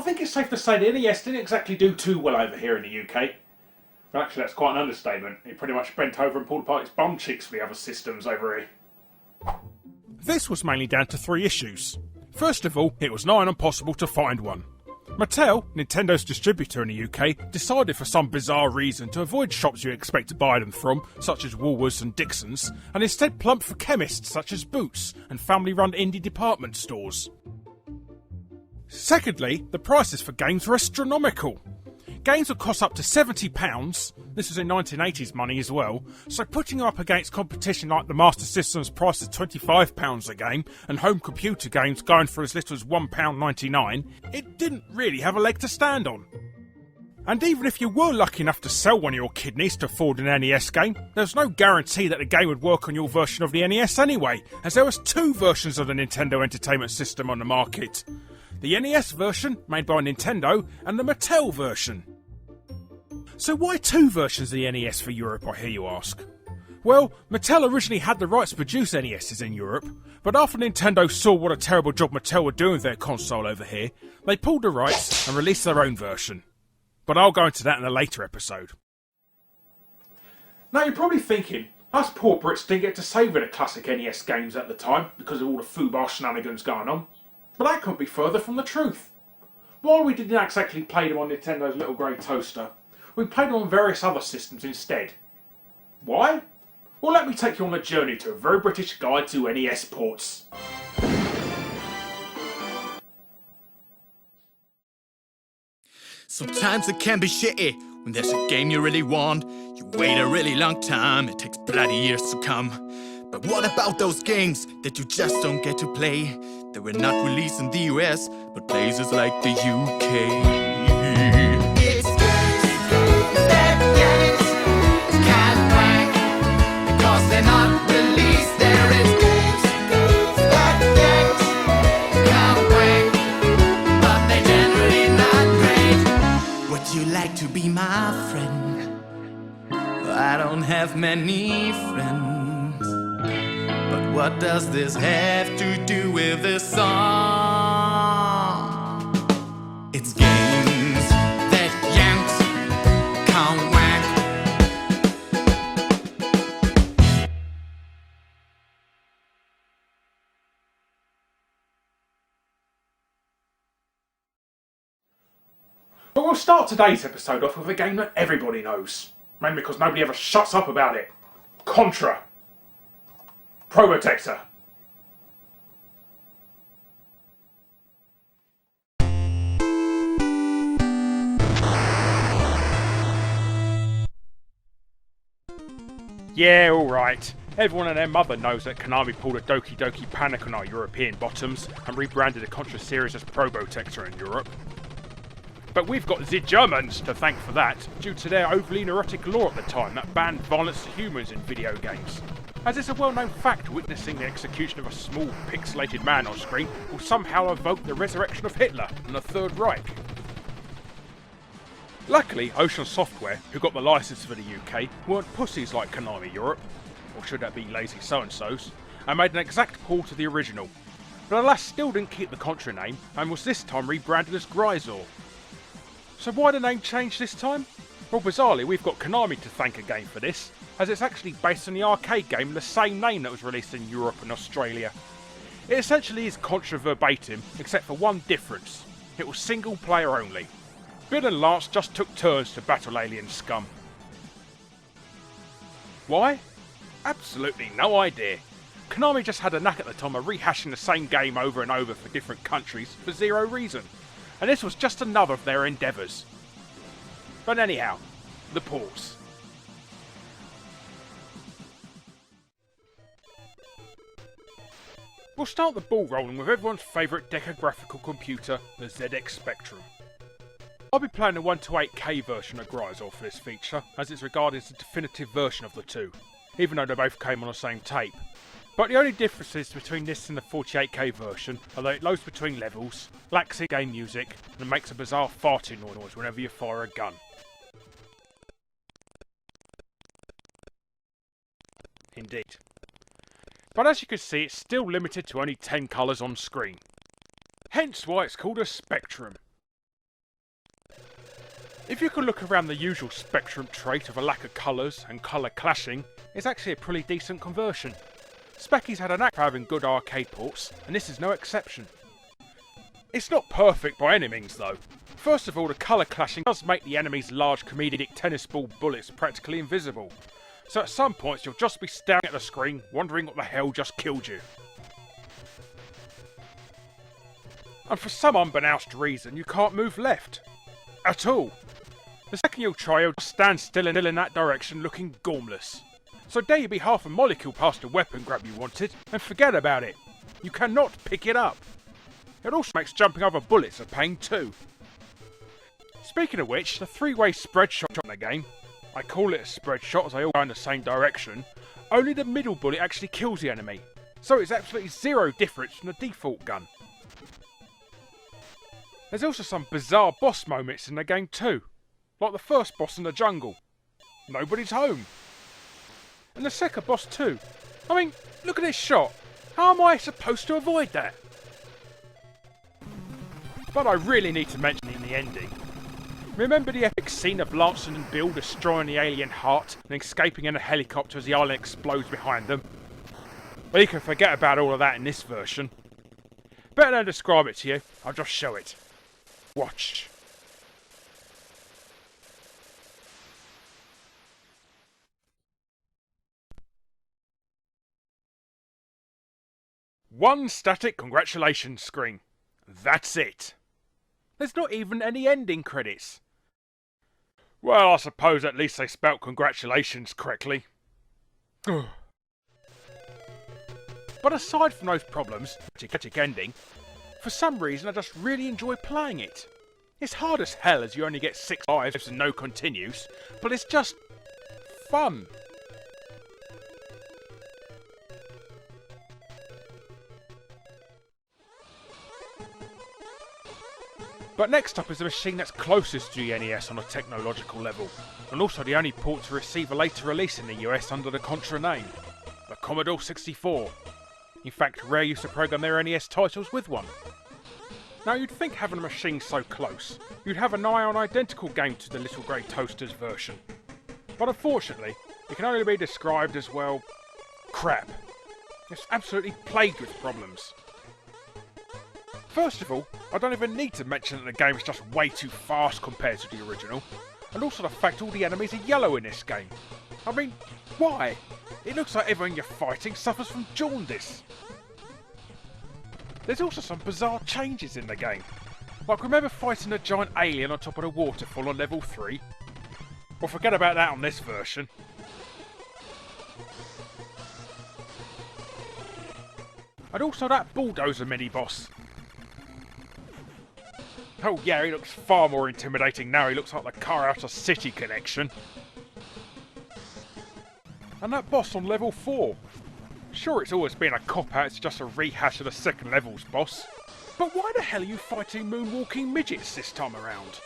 think it's safe to say the NES didn't exactly do too well over here in the UK. Well, actually, that's quite an understatement. It pretty much bent over and pulled apart its bum cheeks for the other systems over here. This was mainly down to 3 issues. First of all, it was nigh on impossible to find one. Mattel, Nintendo's distributor in the UK, decided for some bizarre reason to avoid shops you expect to buy them from, such as Woolworths and Dixons, and instead plumped for chemists such as Boots and family-run indie department stores. Secondly, the prices for games were astronomical. Games would cost up to £70, this was in 1980s money as well, so putting them up against competition like the Master System's price of £25 a game, and home computer games going for as little as £1.99, it didn't really have a leg to stand on. And even if you were lucky enough to sell one of your kidneys to afford an NES game, there was no guarantee that the game would work on your version of the NES anyway, as there was 2 versions of the Nintendo Entertainment System on the market. The NES version, made by Nintendo, and the Mattel version. So why 2 versions of the NES for Europe, I hear you ask? Well, Mattel originally had the rights to produce NESs in Europe, but after Nintendo saw what a terrible job Mattel were doing with their console over here, they pulled the rights and released their own version. But I'll go into that in a later episode. Now you're probably thinking, us poor Brits didn't get to savour the classic NES games at the time because of all the foobar shenanigans going on. But that couldn't be further from the truth. While we didn't exactly play them on Nintendo's little grey toaster, we played them on various other systems instead. Why? Well, let me take you on a journey to a very British guide to NES ports. Sometimes it can be shitty when there's a game you really want. You wait a really long time, it takes bloody years to come. But what about those games that you just don't get to play? They were not released in the US, but places like the UK. It's games that Yanks can't rank because they're not released. There is games that Yanks can't rank, but they're generally not great. Would you like to be my friend? I don't have many friends. But what does this have to do with this song? It's games that Yanks can't whack. But we'll start today's episode off with a game that everybody knows. Mainly because nobody ever shuts up about it. Contra. Probotector. Yeah, alright. Everyone and their mother knows that Konami pulled a Doki Doki Panic on our European bottoms and rebranded the Contra series as Probotector in Europe. But we've got the Germans to thank for that, due to their overly neurotic law at the time that banned violence to humans in video games. As it's a well-known fact, witnessing the execution of a small, pixelated man on screen will somehow evoke the resurrection of Hitler and the Third Reich. Luckily, Ocean Software, who got the license for the UK, weren't pussies like Konami Europe, or should that be lazy so-and-sos, and made an exact port of the original. But alas, still didn't keep the Contra name, and was this time rebranded as Gryzor. So why the name change this time? Well, bizarrely, we've got Konami to thank again for this, as it's actually based on the arcade game with the same name that was released in Europe and Australia. It essentially is Contra verbatim, except for one difference. It was single player only. Bill and Lance just took turns to battle alien scum. Why? Absolutely no idea. Konami just had a knack at the time of rehashing the same game over and over for different countries for zero reason. And this was just another of their endeavours. But anyhow, the ports. We'll start the ball rolling with everyone's favourite decographical computer, the ZX Spectrum. I'll be playing the 128K version of Gryzor for this feature, as it's regarded as the definitive version of the two, even though they both came on the same tape. But the only differences between this and the 48K version are that it loads between levels, lacks in-game music, and makes a bizarre farting noise whenever you fire a gun. Indeed. But as you can see, it's still limited to only 10 colours on screen. Hence why it's called a Spectrum. If you can look around the usual Spectrum trait of a lack of colours and colour clashing, it's actually a pretty decent conversion. Specky's had a knack for having good arcade ports, and this is no exception. It's not perfect by any means though. First of all, the colour clashing does make the enemy's large comedic tennis ball bullets practically invisible, so at some points you'll just be staring at the screen wondering what the hell just killed you. And for some unbeknownst reason you can't move left. At all. The second you'll try, you'll just stand still in that direction looking gormless. So dare you be half a molecule past the weapon grab you wanted, and forget about it. You cannot pick it up. It also makes jumping over bullets a pain too. Speaking of which, the three-way spread shot in the game, I call it a spread shot as they all go in the same direction, only the middle bullet actually kills the enemy, so it's absolutely zero difference from the default gun. There's also some bizarre boss moments in the game too, like the first boss in the jungle. Nobody's home. And the second boss too. I mean, look at this shot. How am I supposed to avoid that? But I really need to mention in the ending. Remember the epic scene of Lancelot and Bill destroying the alien heart and escaping in a helicopter as the island explodes behind them? Well, you can forget about all of that in this version. Better than describe it to you, I'll just show it. Watch. One static congratulations screen. That's it. There's not even any ending credits. Well, I suppose at least they spelt congratulations correctly. But aside from those problems, tragic ending, for some reason I just really enjoy playing it. It's hard as hell as you only get 6 lives and no continues, but it's just fun. But next up is the machine that's closest to the NES on a technological level, and also the only port to receive a later release in the US under the Contra name, the Commodore 64. In fact, Rare used to program their NES titles with one. Now you'd think having a machine so close, you'd have an eye on identical game to the Little Grey Toasters version. But unfortunately, it can only be described as, well, crap. It's absolutely plagued with problems. First of all, I don't even need to mention that the game is just way too fast compared to the original, and also the fact all the enemies are yellow in this game. I mean, why? It looks like everyone you're fighting suffers from jaundice. There's also some bizarre changes in the game. Like, remember fighting a giant alien on top of a waterfall on level 3? Well, forget about that on this version. And also that bulldozer mini-boss. Oh yeah, he looks far more intimidating now. He looks like the car out of City Connection. And that boss on level 4. Sure, it's always been a cop-out, it's just a rehash of the second level's boss. But why the hell are you fighting moonwalking midgets this time around?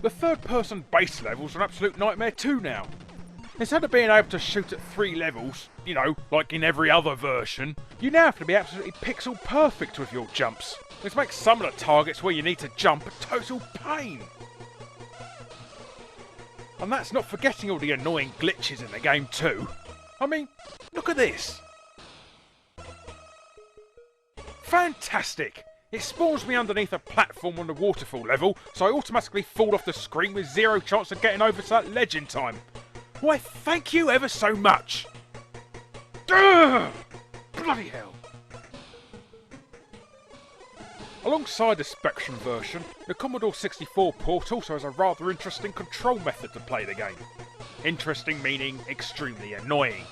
The third-person base level's an absolute nightmare too now. Instead of being able to shoot at 3 levels, you know, like in every other version, you now have to be absolutely pixel perfect with your jumps, which makes some of the targets where you need to jump a total pain. And that's not forgetting all the annoying glitches in the game too. I mean, look at this. Fantastic! It spawns me underneath a platform on the waterfall level, so I automatically fall off the screen with 0 chance of getting over to that ledge in time. Why, thank you ever so much! Ugh! Bloody hell! Alongside the Spectrum version, the Commodore 64 port also has a rather interesting control method to play the game. Interesting meaning extremely annoying.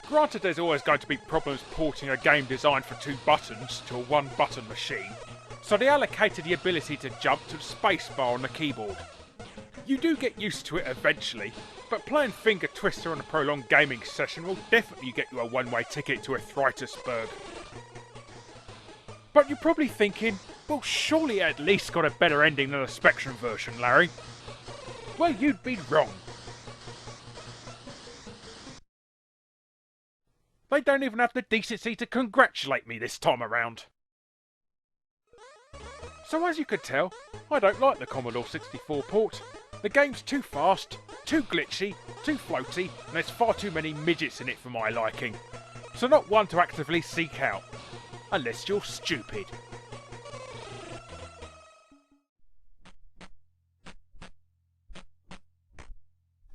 Granted, there's always going to be problems porting a game designed for 2 buttons to a 1-button machine, so they allocated the ability to jump to the spacebar on the keyboard. You do get used to it eventually, but playing Finger Twister on a prolonged gaming session will definitely get you a one-way ticket to Arthritisburg. But you're probably thinking, well, surely it at least got a better ending than the Spectrum version, Larry. Well, you'd be wrong. They don't even have the decency to congratulate me this time around. So as you could tell, I don't like the Commodore 64 port. The game's too fast, too glitchy, too floaty, and there's far too many midgets in it for my liking. So not one to actively seek out. Unless you're stupid.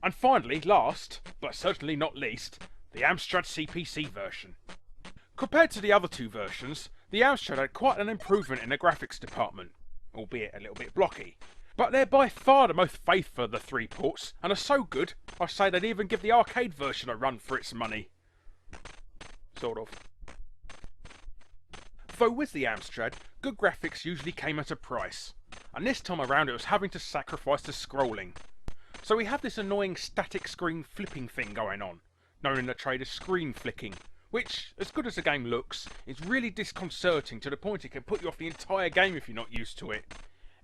And finally, last, but certainly not least, the Amstrad CPC version. Compared to the other two versions, the Amstrad had quite an improvement in the graphics department, albeit a little bit blocky. But they're by far the most faithful of the three ports, and are so good, I say they'd even give the arcade version a run for its money. Sort of. Though with the Amstrad, good graphics usually came at a price, and this time around it was having to sacrifice the scrolling. So we have this annoying static screen flipping thing going on, known in the trade as screen flicking, which, as good as the game looks, is really disconcerting to the point it can put you off the entire game if you're not used to it.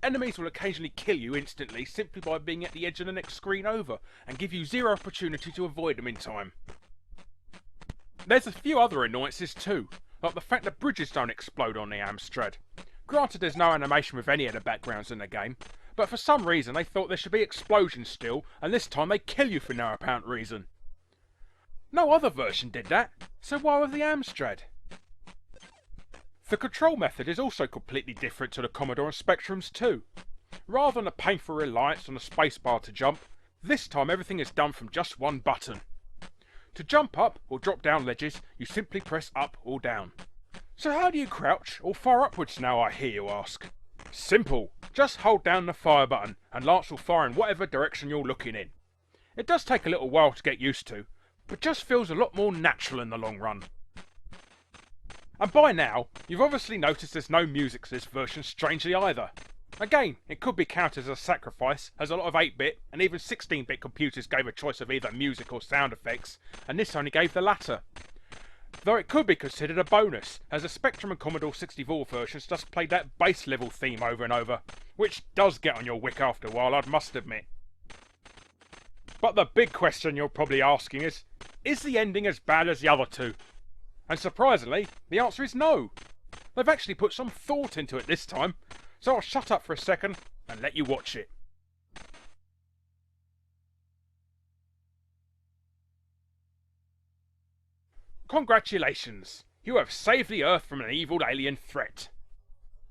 Enemies will occasionally kill you instantly simply by being at the edge of the next screen over, and give you zero opportunity to avoid them in time. There's a few other annoyances too, like the fact that bridges don't explode on the Amstrad. Granted there's no animation with any of the backgrounds in the game, but for some reason they thought there should be explosions still, and this time they kill you for no apparent reason. No other version did that, so why with the Amstrad? The control method is also completely different to the Commodore and Spectrum's too. Rather than a painful reliance on the spacebar to jump, this time everything is done from just one button. To jump up or drop down ledges, you simply press up or down. So how do you crouch or fire upwards now, I hear you ask? Simple, just hold down the fire button and Lance will fire in whatever direction you're looking in. It does take a little while to get used to, but just feels a lot more natural in the long run. And by now, you've obviously noticed there's no music to this version strangely either. Again, it could be counted as a sacrifice, as a lot of 8-bit and even 16-bit computers gave a choice of either music or sound effects, and this only gave the latter. Though it could be considered a bonus, as the Spectrum and Commodore 64 versions just played that bass level theme over and over, which does get on your wick after a while, I must admit. But the big question you're probably asking is the ending as bad as the other two? And surprisingly, the answer is no. They've actually put some thought into it this time, so I'll shut up for a second and let you watch it. Congratulations! You have saved the Earth from an evil alien threat.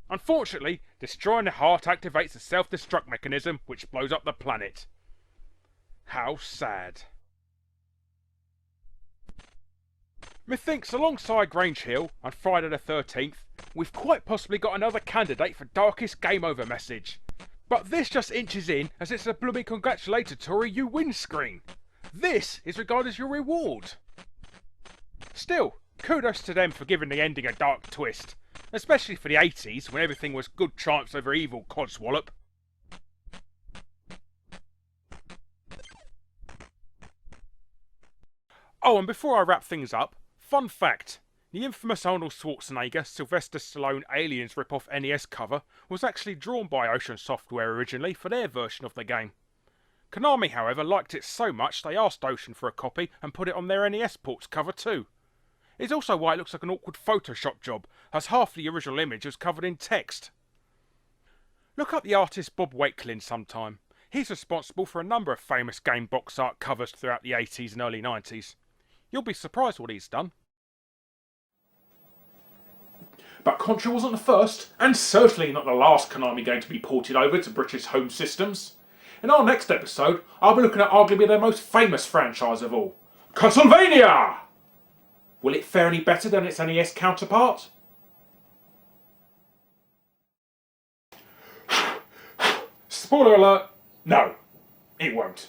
Unfortunately, destroying the heart activates the self-destruct mechanism which blows up the planet. How sad. Methinks alongside Grange Hill and Friday the 13th, we've quite possibly got another candidate for darkest game over message. But this just inches in as it's a blooming congratulatory you win screen. This is regarded as your reward. Still, kudos to them for giving the ending a dark twist, especially for the 80s when everything was good triumphs over evil, codswallop. Oh, and before I wrap things up, fun fact, the infamous Arnold Schwarzenegger Sylvester Stallone Aliens rip-off NES cover was actually drawn by Ocean Software originally for their version of the game. Konami, however, liked it so much they asked Ocean for a copy and put it on their NES port's cover too. It's also why it looks like an awkward Photoshop job, as half the original image was covered in text. Look up the artist Bob Wakelin sometime. He's responsible for a number of famous game box art covers throughout the 80s and early 90s. You'll be surprised what he's done. But Contra wasn't the first, and certainly not the last Konami game to be ported over to British home systems. In our next episode, I'll be looking at arguably their most famous franchise of all, Castlevania! Will it fare any better than its NES counterpart? Spoiler alert, no, it won't.